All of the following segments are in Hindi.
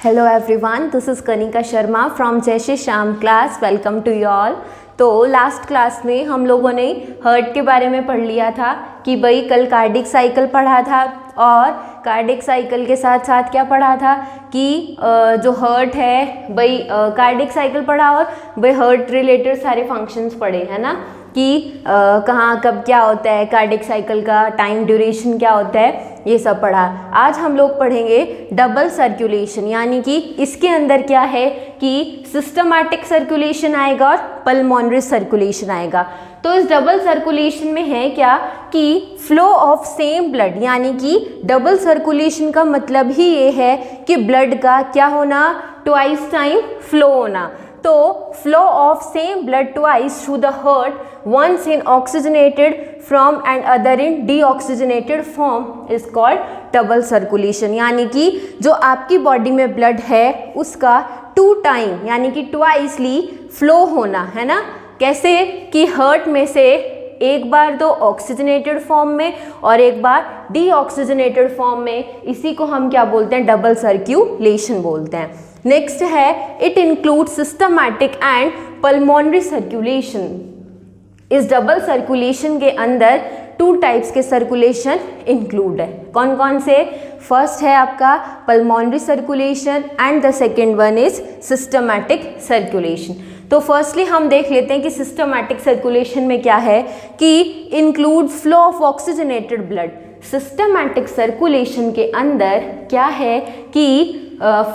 Hello everyone, this is Kanika Sharma from Jai Shri Shyam class. Welcome to you all. तो लास्ट क्लास में हम लोगों ने हार्ट के बारे में पढ़ लिया था कि भाई कल कार्डिक साइकिल पढ़ा था और कार्डिक साइकिल के साथ साथ क्या पढ़ा था कि जो हार्ट है भाई कार्डिक साइकिल पढ़ा और भाई हार्ट रिलेटेड सारे फंक्शंस पढ़े है ना कि कहाँ कब क्या होता है, कार्डिक साइकिल का टाइम ड्यूरेशन क्या होता है, ये सब पढ़ा. आज हम लोग पढ़ेंगे डबल सर्कुलेशन, यानी कि इसके अंदर क्या है कि सिस्टमैटिक सर्कुलेशन आएगा और पल्मोनरी सर्कुलेशन आएगा. तो इस डबल सर्कुलेशन में है क्या कि फ्लो ऑफ सेम ब्लड, यानी कि डबल सर्कुलेशन का मतलब ही ये है कि ब्लड का क्या होना, ट्वाइस टाइम फ्लो होना. तो flow of same blood twice through the heart, once in oxygenated form and other in deoxygenated form is called double circulation. यानी कि जो आपकी बॉडी में ब्लड है उसका टू टाइम यानी कि ट्वाइसली फ्लो होना है ना. कैसे कि हार्ट में से एक बार तो ऑक्सीजनेटेड फॉर्म में और एक बार डीऑक्सीजनेटेड फॉर्म में, इसी को हम क्या बोलते हैं, डबल सर्क्यूलेशन बोलते हैं. नेक्स्ट है it include systematic and pulmonary circulation. इस डबल सर्कुलेशन के अंदर टू टाइप्स के सर्कुलेशन इंक्लूड है. कौन कौन से? फर्स्ट है आपका pulmonary circulation and the second one is systematic circulation. तो फर्स्टली हम देख लेते हैं कि सिस्टमैटिक सर्कुलेशन में क्या है कि include flow of oxygenated blood. Systematic circulation के अंदर क्या है कि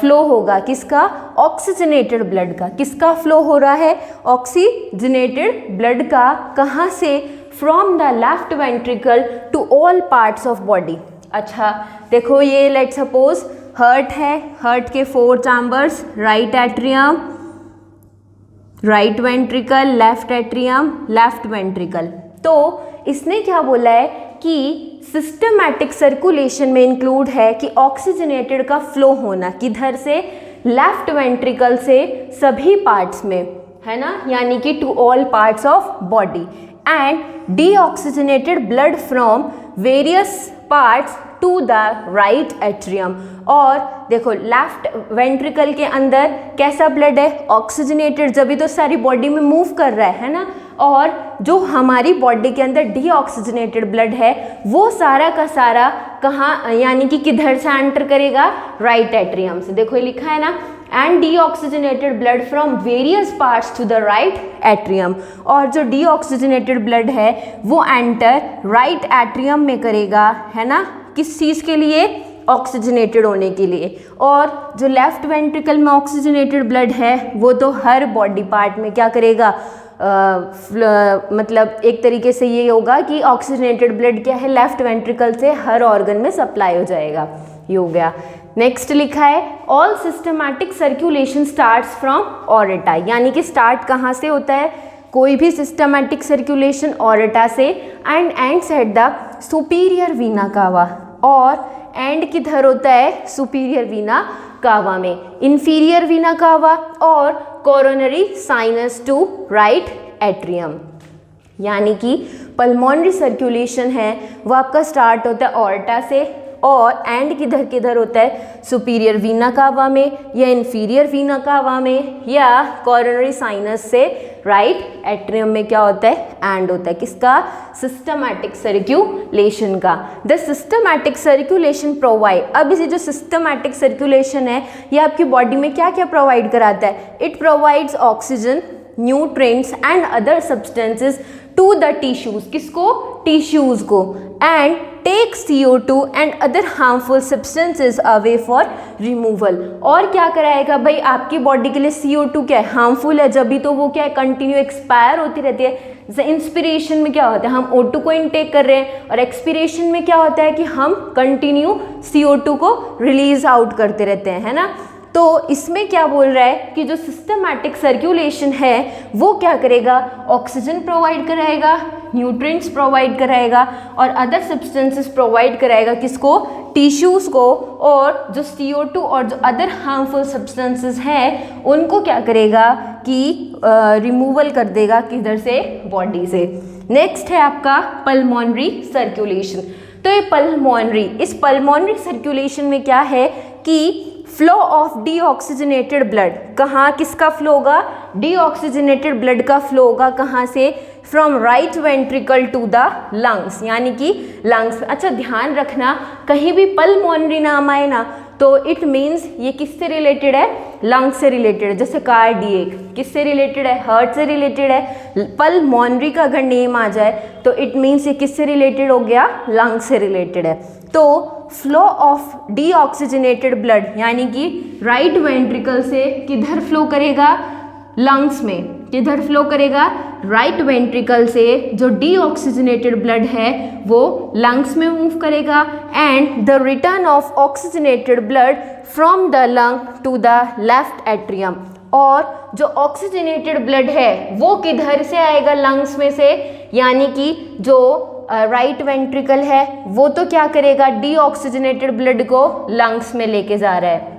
फ्लो होगा किसका, ऑक्सीजनेटेड ब्लड का. किसका फ्लो हो रहा है, ऑक्सीजनेटेड ब्लड का. कहाँ से? From the left ventricle to all parts of body. अच्छा देखो, ये लेट सपोज हार्ट है, हार्ट के 4 chambers, right atrium, right ventricle, left atrium, left ventricle. तो इसने क्या बोला है कि सिस्टमैटिक सर्कुलेशन में इंक्लूड है कि ऑक्सीजनेटेड का फ्लो होना किधर से, लेफ्ट वेंट्रिकल से सभी पार्ट्स में है ना, यानी कि to all parts of body. And deoxygenated blood from various parts to the right atrium. और देखो लेफ्ट वेंट्रिकल के अंदर कैसा ब्लड है, ऑक्सीजनेटेड, जब भी तो सारी बॉडी में मूव कर रहा है ना. और जो हमारी बॉडी के अंदर डीऑक्सीजनेटेड ब्लड है वो सारा का सारा कहाँ, यानी कि किधर से एंटर करेगा, राइट एट्रियम से. देखो ये लिखा है ना, and deoxygenated blood from various parts to the right atrium. और जो डीऑक्सीजनेटेड ब्लड है वो एंटर राइट एट्रियम में करेगा है ना, किस चीज़ के लिए, ऑक्सीजनेटेड होने के लिए. और जो लेफ्ट वेंट्रिकल में ऑक्सीजनेटेड ब्लड है वो तो हर बॉडी पार्ट में क्या करेगा, मतलब एक तरीके से ये होगा कि ऑक्सीजनेटेड ब्लड क्या है, लेफ्ट वेंट्रिकल से हर ऑर्गन में सप्लाई हो जाएगा. ये हो गया. नेक्स्ट लिखा है all systematic circulation starts from aorta. यानी कि स्टार्ट कहाँ से होता है, कोई भी सिस्टमैटिक सर्कुलेशन ऑरेटा से and ends at the superior Veena cava. और एंड किधर होता है, सुपीरियर वीना कावा में, इंफीरियर वीना कावा और coronary sinus to right atrium. यानी कि पल्मोनरी सर्कुलेशन है वो आपका स्टार्ट होता है ऑर्टा से और एंड किधर किधर होता है, सुपीरियर वीना कावा में या इंफीरियर वीना कावा में या कोरोनरी साइनस से राइट एट्रियम में क्या होता है, एंड होता है. किसका, सिस्टमैटिक सर्कुलेशन का. The systematic circulation provide. अब इसे जो सिस्टमैटिक सर्कुलेशन है ये आपकी बॉडी में क्या क्या प्रोवाइड कराता है, it provides oxygen, nutrients and other substances to the tissues. किसको, टिश्यूज को. And take CO2 and other harmful substances away for removal. और क्या कराएगा भाई, आपकी बॉडी के लिए CO2 क्या है, हार्मफुल है, जब भी तो वो क्या है, कंटिन्यू एक्सपायर होती रहती है. जैसे इंस्पिरेशन में क्या होता है, हम O2 को इनटेक कर रहे हैं और एक्सपिरेशन में क्या होता है कि हम कंटिन्यू CO2 को रिलीज आउट करते रहते हैं है ना. तो इसमें क्या बोल रहा है कि जो सिस्टमैटिक सर्कुलेशन है वो क्या करेगा, ऑक्सीजन प्रोवाइड कराएगा, न्यूट्रिएंट्स प्रोवाइड कराएगा और अदर सब्सटेंसेस प्रोवाइड कराएगा. किसको, टिश्यूज को. और जो CO2 और जो अदर हार्मफुल सब्सटेंसेस हैं उनको क्या करेगा कि रिमूवल कर देगा, किधर से, बॉडी से. नेक्स्ट है आपका पल्मोनरी सर्कुलेशन. तो ये पल्मोनरी, इस पल्मोनरी सर्कुलेशन में क्या है कि फ्लो ऑफ डीऑक्सीजनेटेड ब्लड, कहाँ किसका फ्लो होगा, डीऑक्सीजनेटेड ब्लड का फ्लो होगा कहाँ से, from right ventricle to the lungs, यानी कि लंग्स। अच्छा ध्यान रखना कहीं भी पल्मोनरी नाम आए ना तो इट मीन्स ये किससे रिलेटेड है, लंग्स से रिलेटेड है। जैसे कार्डियक किससे रिलेटेड है, हार्ट से रिलेटेड है। पल्मोनरी का अगर नेम आ जाए तो इट मीन्स ये किससे रिलेटेड हो गया, लंग्स से रिलेटेड है। तो फ्लो ऑफ डीऑक्सीजनेटेड ब्लड यानी कि राइट वेंट्रिकल से किधर फ्लो करेगा, लंग्स में। किधर फ्लो करेगा, राइट वेंट्रिकल से जो डीऑक्सीजनेटेड ब्लड है वो लंग्स में मूव करेगा। And the return of oxygenated blood from the lung to the left atrium, और जो ऑक्सीजनेटेड ब्लड है वो किधर से आएगा, लंग्स में से, यानी कि जो राइट वेंट्रिकल है वो तो क्या करेगा, डीऑक्सीजनेटेड ब्लड को लंग्स में लेके जा रहा है,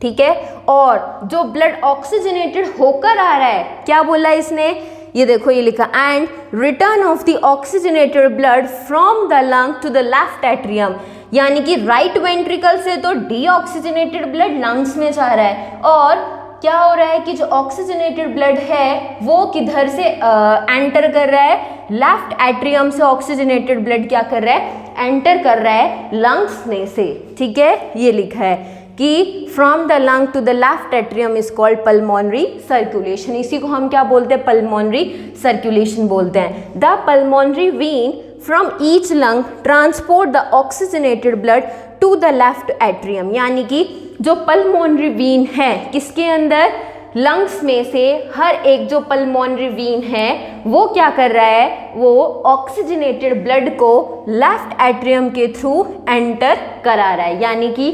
ठीक है। और जो ब्लड ऑक्सीजनेटेड होकर आ रहा है, क्या बोला इसने, ये देखो ये लिखा, and return of the oxygenated blood from the lung to the left atrium, यानी कि राइट वेंट्रिकल से तो डीऑक्सीजनेटेड ब्लड लंग्स में जा रहा है, और क्या हो रहा है कि जो ऑक्सीजनेटेड ब्लड है वो किधर से एंटर कर रहा है, लेफ्ट एट्रियम से ऑक्सीजनेटेड ब्लड क्या कर रहा है, एंटर कर रहा है लंग्स में से, ठीक है। ये लिखा है कि from the lung to the left atrium is called pulmonary circulation, इसी को हम क्या बोलते हैं, पल्मोनरी सर्कुलेशन बोलते हैं। The pulmonary vein from each lung transport the oxygenated blood to the left atrium, यानी कि जो पल्मोनरी वीन है किसके अंदर, लंग्स में से हर एक जो पल्मोनरी वीन है वो क्या कर रहा है, वो ऑक्सीजनेटेड ब्लड को लेफ्ट एट्रियम के थ्रू एंटर करा रहा है। यानी कि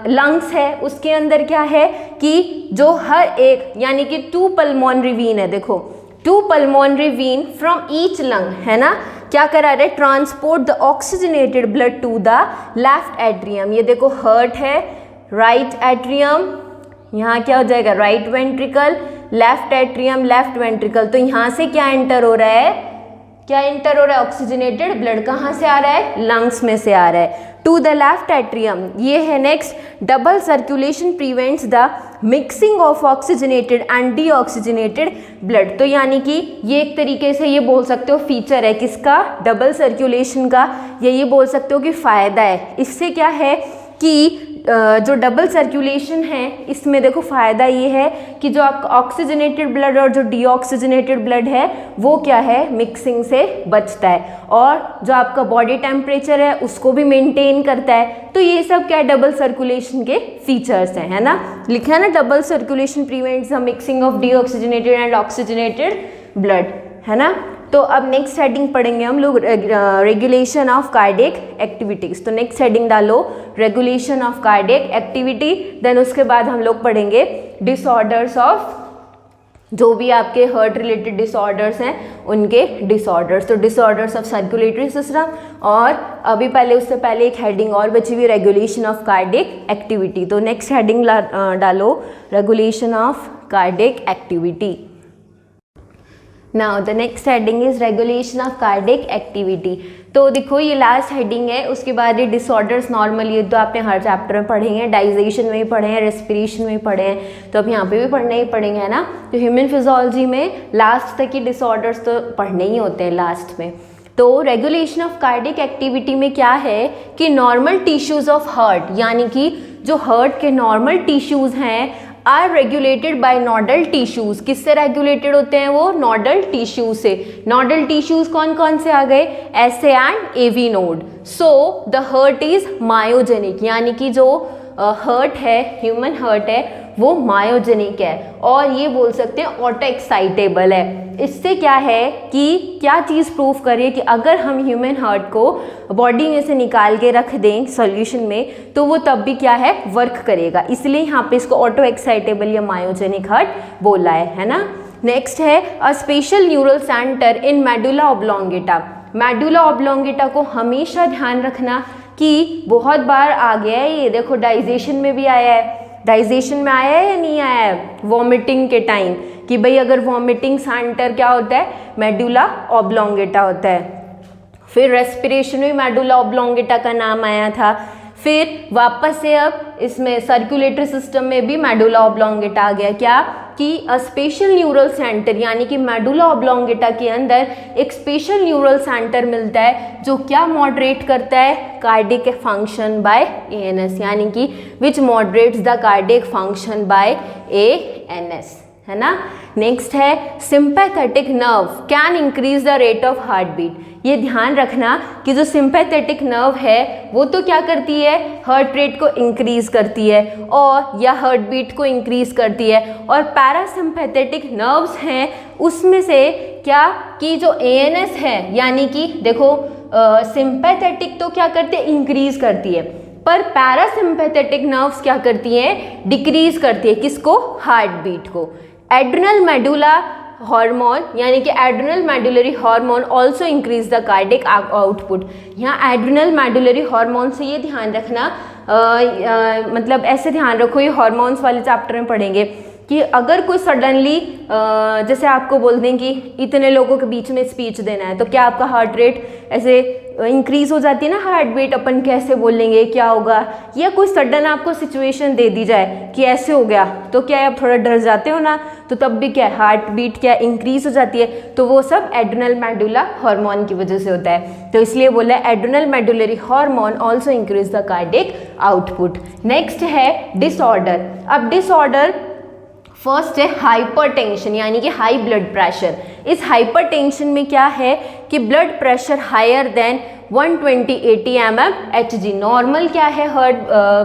लंग्स है उसके अंदर क्या है कि जो हर एक, यानी कि 2 पल्मोनरी वीन है, देखो 2 pulmonary vein from each lung है ना, क्या करा रहे, transport the oxygenated blood to the left atrium. ये देखो हार्ट है, राइट एट्रियम, यहाँ क्या हो जाएगा, right ventricle, left atrium, left ventricle, तो यहाँ से क्या एंटर हो रहा है, क्या एंटर हो रहा है, ऑक्सीजनेटेड ब्लड कहाँ से आ रहा है, लंग्स में से आ रहा है, टू द लेफ्ट एट्रियम। ये है next, double circulation prevents the mixing of oxygenated and deoxygenated blood. तो यानी कि ये एक तरीके से ये बोल सकते हो फीचर है किसका, डबल सर्कुलेशन का, या ये बोल सकते हो कि फ़ायदा है। इससे क्या है कि जो डबल सर्कुलेशन है इसमें देखो फ़ायदा ये है कि जो आपका ऑक्सीजनेटेड ब्लड और जो डीऑक्सीजनेटेड ब्लड है वो क्या है, मिक्सिंग से बचता है, और जो आपका बॉडी टेम्परेचर है उसको भी मेंटेन करता है। तो ये सब क्या है, डबल सर्कुलेशन के फीचर्स हैं, है ना। लिखा है ना, double circulation prevents the mixing of deoxygenated and oxygenated blood, है ना। तो अब नेक्स्ट हेडिंग पढ़ेंगे हम लोग, रेगुलेशन ऑफ कार्डियक एक्टिविटीज़। तो नेक्स्ट हेडिंग डालो regulation of cardiac activity, then उसके बाद हम लोग पढ़ेंगे डिसऑर्डर्स ऑफ, जो भी आपके हार्ट रिलेटेड डिसऑर्डर्स हैं उनके डिसऑर्डर्स। तो डिसऑर्डर्स ऑफ सर्कुलेटरी सिस्टम, और अभी पहले उससे पहले एक हेडिंग और बची हुई, रेगुलेशन ऑफ कार्डियक एक्टिविटी। तो नेक्स्ट हेडिंग डालो regulation of cardiac activity. Now the next heading is regulation of cardiac activity। तो देखो ये लास्ट हेडिंग है, उसके बाद ये डिसऑर्डर्स नॉर्मली तो आपने हर चैप्टर में पढ़े हैं, डाइजेशन में भी पढ़े हैं, रेस्पिरेशन में भी पढ़े हैं, तो अब यहाँ पे भी पढ़ने ही पढ़ेंगे, है ना। तो ह्यूमन फिजियोलॉजी में लास्ट तक ही डिसऑर्डर्स तो पढ़ने ही होते हैं लास्ट में। तो रेगुलेशन ऑफ कार्डियक एक्टिविटी में क्या है कि नॉर्मल टिश्यूज़ ऑफ हार्ट, यानी कि जो हार्ट के नॉर्मल टिश्यूज़ हैं are regulated by nodal tissues. किससे रेगुलेटेड होते हैं वो, नोडल टिश्यूज से। नोडल टिश्यूज़ कौन कौन से आ गए, SA and AV node. So the heart is myogenic, यानी कि जो हार्ट है, ह्यूमन हार्ट है वो मायोजेनिक है, और ये बोल सकते हैं ऑटो एक्साइटेबल है। इससे क्या है कि क्या चीज़ प्रूव करिए कि अगर हम ह्यूमन हार्ट को बॉडी में से निकाल के रख दें सॉल्यूशन में तो वो तब भी क्या है, वर्क करेगा। इसलिए यहाँ पे इसको ऑटो एक्साइटेबल या मायोजेनिक हार्ट बोला है ना। नेक्स्ट है a special neural centre in medulla oblongata. Medulla oblongata को हमेशा ध्यान रखना कि बहुत बार आ गया है ये, देखो डाइजेशन में भी आया है, डाइजेशन में आया है या नहीं आया है, वॉमिटिंग के टाइम, कि भाई अगर वॉमिटिंग सेंटर क्या होता है, मेडुला ऑब्लोंगेटा होता है। फिर रेस्पिरेशन में मेडुला ऑब्लोंगेटा का नाम आया था। फिर वापस से अब इसमें सर्कुलेटरी सिस्टम में भी मेडुला ऑब्लोंगेटा आ गया, क्या कि अ स्पेशल न्यूरल सेंटर, यानी कि मेडुला ऑब्लोंगेटा के अंदर एक स्पेशल न्यूरल सेंटर मिलता है जो क्या मॉडरेट करता है, कार्डियक फंक्शन बाय एएनएस, यानी कि which moderates the cardiac function by ANS, है ना। नेक्स्ट है sympathetic nerve can increase the rate of heart beat. ये ध्यान रखना कि जो सिंपैथेटिक नर्व है वो तो क्या करती है, हार्ट रेट को इंक्रीज करती है और या हार्ट बीट को इंक्रीज करती है, और पैरासिम्पैथेटिक नर्व्स हैं उसमें से क्या कि जो एएनएस है, यानी कि देखो सिंपैथेटिक तो क्या करते हैं, इंक्रीज करती है, पर पैरासिम्पैथेटिक नर्व्स क्या करती हैं, डिक्रीज करती है, किसको, हार्ट बीट को। एड्रिनल मेडुला हार्मोन, यानी कि adrenal medullary hormone also increase the cardiac output. यहाँ एड्रिनल मेडुलरी हार्मोन से ये ध्यान रखना, मतलब ऐसे ध्यान रखो, ये हार्मोन्स वाले चैप्टर में पढ़ेंगे कि अगर कोई सडनली जैसे आपको बोल दें कि इतने लोगों के बीच में स्पीच देना है, तो क्या आपका हार्ट रेट ऐसे इंक्रीज हो जाती है ना, हार्ट बीट, अपन कैसे बोलेंगे, क्या होगा, या कोई सडन आपको सिचुएशन दे दी जाए कि ऐसे हो गया, तो क्या आप थोड़ा डर जाते हो ना, तो तब भी क्या हार्ट बीट क्या इंक्रीज हो जाती है, तो वो सब एड्रिनल मेडुला हार्मोन की वजह से होता है। तो इसलिए बोला adrenal medullary hormone also increase the cardiac output. Next है डिसऑर्डर। अब डिसऑर्डर फर्स्ट है हाइपरटेंशन, यानी कि हाई ब्लड प्रेशर। इस हाइपरटेंशन में क्या है कि blood pressure higher than 120/80 mmHg। Normal क्या है हार्ट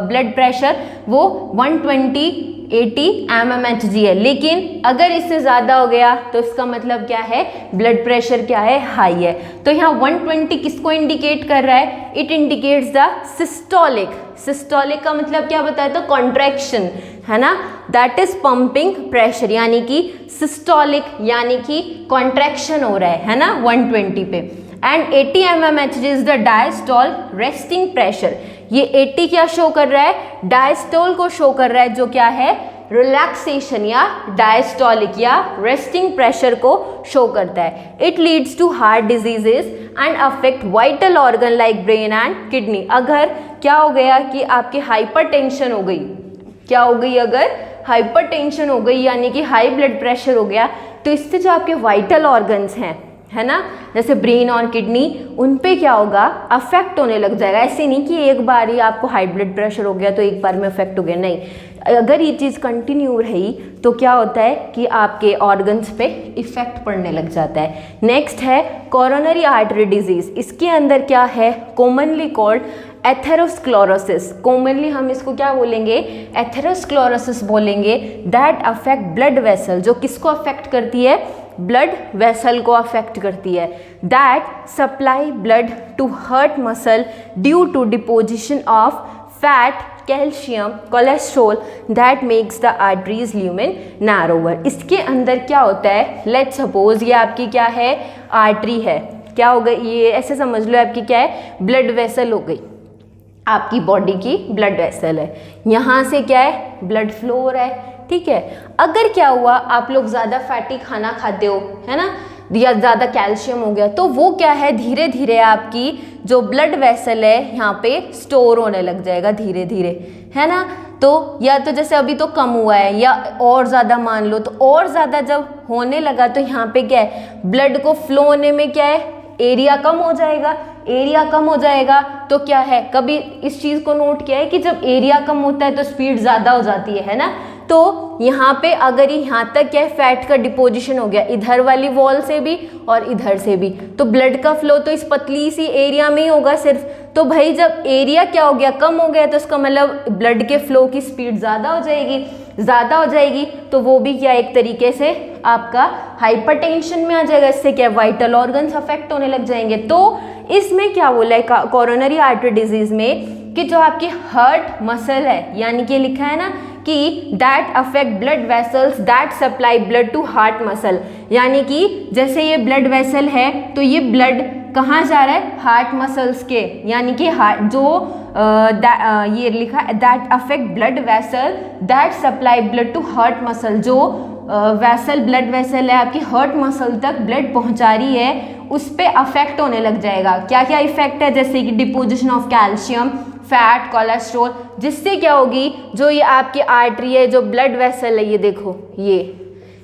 ब्लड प्रेशर, वो 120/80 mmHg है, लेकिन अगर इससे ज़्यादा हो गया तो इसका मतलब क्या है, ब्लड प्रेशर क्या है, हाई है। तो यहाँ 120 किसको इंडिकेट कर रहा है, it indicates the systolic. Systolic का मतलब क्या बताया, तो कॉन्ट्रैक्शन, है ना, दैट इज पंपिंग प्रेशर, यानी कि सिस्टोलिक यानी कि कॉन्ट्रैक्शन हो रहा है ना 120 पे। And 80 mmHg is the diastole resting pressure. ये 80 क्या शो कर रहा है, डायस्टोल को शो कर रहा है, जो क्या है, रिलैक्सेशन या डायस्टोलिक या रेस्टिंग प्रेशर को शो करता है। It leads to heart diseases and affect vital organ like brain and kidney. अगर क्या हो गया कि आपकी हाइपरटेंशन हो गई, क्या हो गई, अगर हाइपरटेंशन हो गई यानी कि हाई ब्लड प्रेशर हो गया, तो इससे जो आपके वाइटल ऑर्गन्स हैं, है ना, जैसे ब्रेन और किडनी, उन पे क्या होगा, अफेक्ट होने लग जाएगा। ऐसे नहीं कि एक बार ही आपको हाई ब्लड प्रेशर हो गया तो एक बार में अफेक्ट हो गया, नहीं, अगर ये चीज़ कंटिन्यू रही तो क्या होता है कि आपके ऑर्गन्स पे इफेक्ट पड़ने लग जाता है। नेक्स्ट है कोरोनरी आर्टरी डिजीज। इसके अंदर क्या है, कॉमनली कॉल्ड एथेरोस्क्लेरोसिस। कॉमनली हम इसको क्या बोलेंगे, एथेरोस्क्लेरोसिस बोलेंगे। दैट अफेक्ट ब्लड वेसल, जो किसको अफेक्ट करती है, ब्लड वेसल को अफेक्ट करती है। That supply blood to heart muscle due to deposition of fat, calcium, cholesterol that makes the arteries lumen narrower. इसके अंदर क्या होता है, लेट्स सपोज ये आपकी क्या है, आर्टरी है, क्या हो गई, ये ऐसे समझ लो आपकी क्या है, ब्लड वेसल हो गई, आपकी बॉडी की ब्लड वेसल है, यहाँ से क्या है, ब्लड फ्लो हो रहा है, ठीक है। अगर क्या हुआ, आप लोग ज़्यादा फैटी खाना खाते हो, है ना, या ज़्यादा कैल्शियम हो गया, तो वो क्या है, धीरे धीरे आपकी जो ब्लड वेसल है यहाँ पे स्टोर होने लग जाएगा धीरे धीरे, है ना। तो या तो जैसे अभी तो कम हुआ है, या और ज़्यादा मान लो, तो और ज़्यादा जब होने लगा तो यहाँ पे क्या है, ब्लड को फ्लो होने में क्या है, एरिया कम हो जाएगा। एरिया कम हो जाएगा तो क्या है, कभी इस चीज़ को नोट किया है कि जब एरिया कम होता है तो स्पीड ज़्यादा हो जाती है ना। तो यहाँ पे अगर यहाँ तक क्या है, फैट का डिपोजिशन हो गया, इधर वाली वॉल से भी और इधर से भी, तो ब्लड का फ्लो तो इस पतली सी एरिया में ही होगा सिर्फ। तो भाई जब एरिया क्या हो गया, कम हो गया, तो इसका मतलब ब्लड के फ्लो की स्पीड ज़्यादा हो जाएगी। ज़्यादा हो जाएगी तो वो भी क्या, एक तरीके से आपका हाइपरटेंशन में आ जाएगा। इससे क्या, वाइटल ऑर्गन्स अफेक्ट होने लग जाएंगे। तो इसमें क्या बोला है कोरोनरी आर्टरी डिजीज में कि जो आपकी हार्ट मसल है, यानी कि लिखा है ना कि that affect blood vessels that supply blood to heart muscle, यानी कि जैसे ये ब्लड वेसल है तो ये ब्लड कहाँ जा रहा है, हार्ट मसल्स के, यानी कि हार्ट जो ये लिखा है that affect blood vessel that supply blood to heart muscle, जो वेसल ब्लड वेसल है आपकी हार्ट मसल तक ब्लड पहुंचा रही है, उस पे अफेक्ट होने लग जाएगा। क्या क्या इफेक्ट है, जैसे कि deposition of calcium, fat, cholesterol, जिससे क्या होगी, जो ये आपकी आर्टरी है, जो ब्लड वेसल है, ये देखो, ये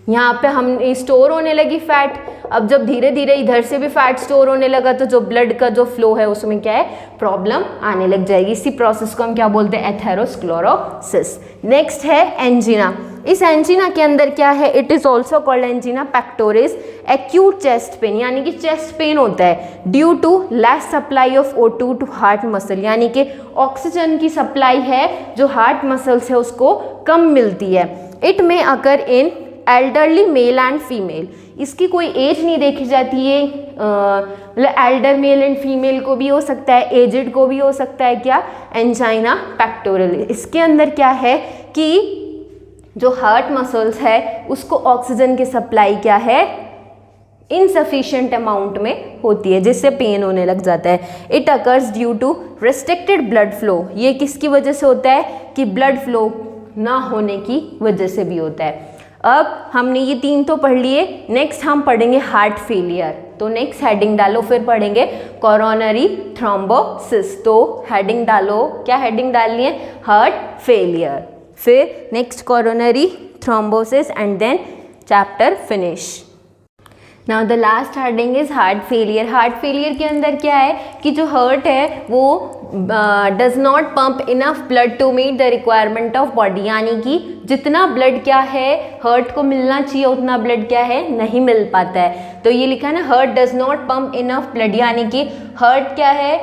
यहाँ पे हम स्टोर होने लगी फैट। अब जब धीरे धीरे इधर से भी फैट स्टोर होने लगा तो जो ब्लड का जो फ्लो है उसमें क्या है, प्रॉब्लम आने लग जाएगी। इसी प्रोसेस को हम क्या बोलते हैं, एथेरोस्क्लेरोसिस। नेक्स्ट है एंजीना। इस एंजीना के अंदर क्या है, it is also called angina pectoris, acute chest pain, यानी कि चेस्ट पेन होता है due to less supply of O2 to heart muscle, यानी कि ऑक्सीजन की सप्लाई है जो हार्ट मसल्स है उसको कम मिलती है। इट में occur in elderly male and female, इसकी कोई एज नहीं देखी जाती है, मतलब एल्डर मेल एंड फीमेल को भी हो सकता है, एजेड को भी हो सकता है, क्या, एंजाइना पेक्टोरिस। इसके अंदर क्या है कि जो हार्ट मसल्स है उसको ऑक्सीजन की सप्लाई क्या है, इनसफिशिएंट अमाउंट में होती है, जिससे पेन होने लग जाता है। It occurs due to restricted blood flow, ये किसकी वजह से होता है कि ब्लड फ्लो ना होने की वजह से भी होता है। अब हमने ये 3 तो पढ़ लिए, नेक्स्ट हम पढ़ेंगे हार्ट फेलियर। तो नेक्स्ट हेडिंग डालो, फिर पढ़ेंगे कोरोनरी थ्रोम्बोसिस। तो हेडिंग डालो, क्या हेडिंग डालनी है, हार्ट फेलियर, फिर next coronary thrombosis and then chapter finish. Now the last heading is heart failure. Heart failure के अंदर क्या है कि जो हार्ट है वो does not pump enough blood to meet the requirement of body, यानी कि जितना ब्लड क्या है हार्ट को मिलना चाहिए उतना ब्लड क्या है नहीं मिल पाता है। तो ये लिखा है ना, heart does not pump enough blood, यानी कि हार्ट क्या है,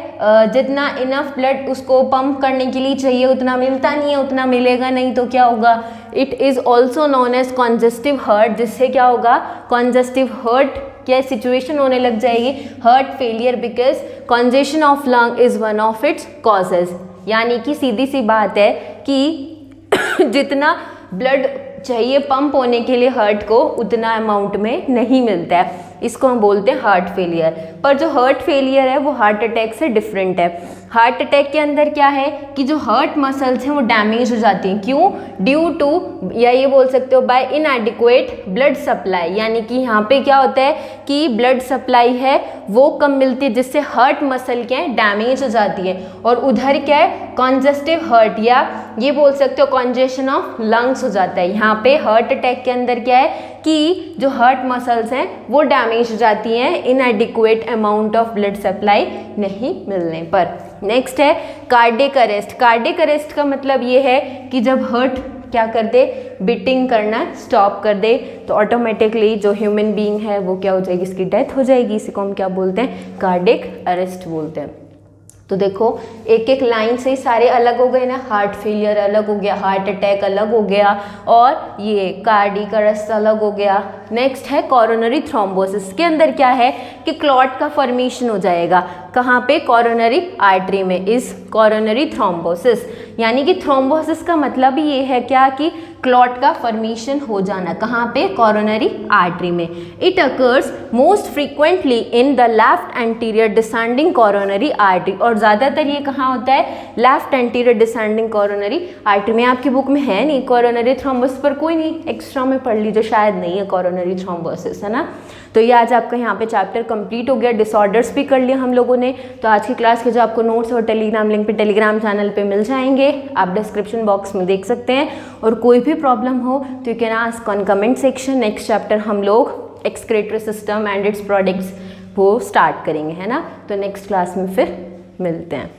जितना इनफ ब्लड उसको पंप करने के लिए चाहिए उतना मिलता नहीं है, उतना मिलेगा नहीं तो क्या होगा, it is also known as congestive heart, जिससे क्या होगा, कॉन्जेस्टिव हार्ट क्या सिचुएशन होने लग जाएगी, heart failure, because congestion of lung is one of its causes. यानी कि सीधी सी बात है कि जितना ब्लड चाहिए पंप होने के लिए हार्ट को उतना अमाउंट में नहीं मिलता है, इसको हम बोलते हैं हार्ट फेलियर। पर जो हार्ट फेलियर है वो हार्ट अटैक से डिफरेंट है। हार्ट अटैक के अंदर क्या है कि जो हार्ट मसल्स हैं वो डैमेज हो जाती हैं, क्यों, ड्यू टू, या ये बोल सकते हो बाय इनएडिक्वेट ब्लड सप्लाई, यानी कि यहाँ पे क्या होता है कि ब्लड सप्लाई है वो कम मिलती है, जिससे हार्ट मसल क्या है डैमेज हो जाती है, और उधर क्या है कॉन्जेस्टिव हार्ट, या ये बोल सकते हो कॉन्जेशन ऑफ लंग्स हो जाता है। यहाँ पे हार्ट अटैक के अंदर क्या है कि जो हार्ट मसल्स हैं वो डैमेज हो जाती हैं इनएडिक्वेट अमाउंट ऑफ ब्लड सप्लाई नहीं मिलने पर। नेक्स्ट है कार्डियक अरेस्ट। कार्डियक अरेस्ट का मतलब ये है कि जब हार्ट क्या कर दे, बीटिंग करना स्टॉप कर दे, तो ऑटोमेटिकली जो ह्यूमन बीइंग है वो क्या हो जाएगी, इसकी डेथ हो जाएगी। इसी को हम क्या बोलते हैं, कार्डियक अरेस्ट बोलते हैं। तो देखो एक एक लाइन से ही सारे अलग हो गए ना, हार्ट फेलियर अलग हो गया, हार्ट अटैक अलग हो गया, और ये कार्डियक अरेस्ट अलग हो गया। नेक्स्ट है कोरोनरी थ्रोम्बोसिस। के अंदर क्या है कि क्लॉट का फॉर्मेशन हो जाएगा, कहाँ पे, कोरोनरी आर्टरी में, इस कोरोनरी थ्रोम्बोसिस। यानी कि थ्रोम्बोसिस का मतलब ही ये है क्या कि क्लॉट का फॉर्मेशन हो जाना, कहाँ पे, कोरोनरी आर्टरी में। It occurs most frequently in the left anterior descending coronary artery, और ज़्यादातर ये कहाँ होता है, left anterior descending coronary artery में। आपकी बुक में है नहीं कोरोनरी थ्रोम्बोसिस, पर कोई नहीं, एक्स्ट्रा में पढ़ लीजिए, शायद नहीं है कोरोनरी थ्रोम्बोसिस, है ना। तो ये आज आपका यहाँ पे चैप्टर कंप्लीट हो गया। डिसऑर्डर्स भी कर लिया हम लोगों ने। तो आज की क्लास के जो आपको नोट्स और टेलीग्राम लिंक पे टेलीग्राम चैनल पे मिल जाएंगे, आप डिस्क्रिप्शन बॉक्स में देख सकते हैं। और कोई भी प्रॉब्लम हो तो you can ask on comment section. Next chapter हम लोग excretory system and its products वो स्टार्ट करेंगे, है ना। तो नेक्स्ट क्लास में फिर मिलते हैं।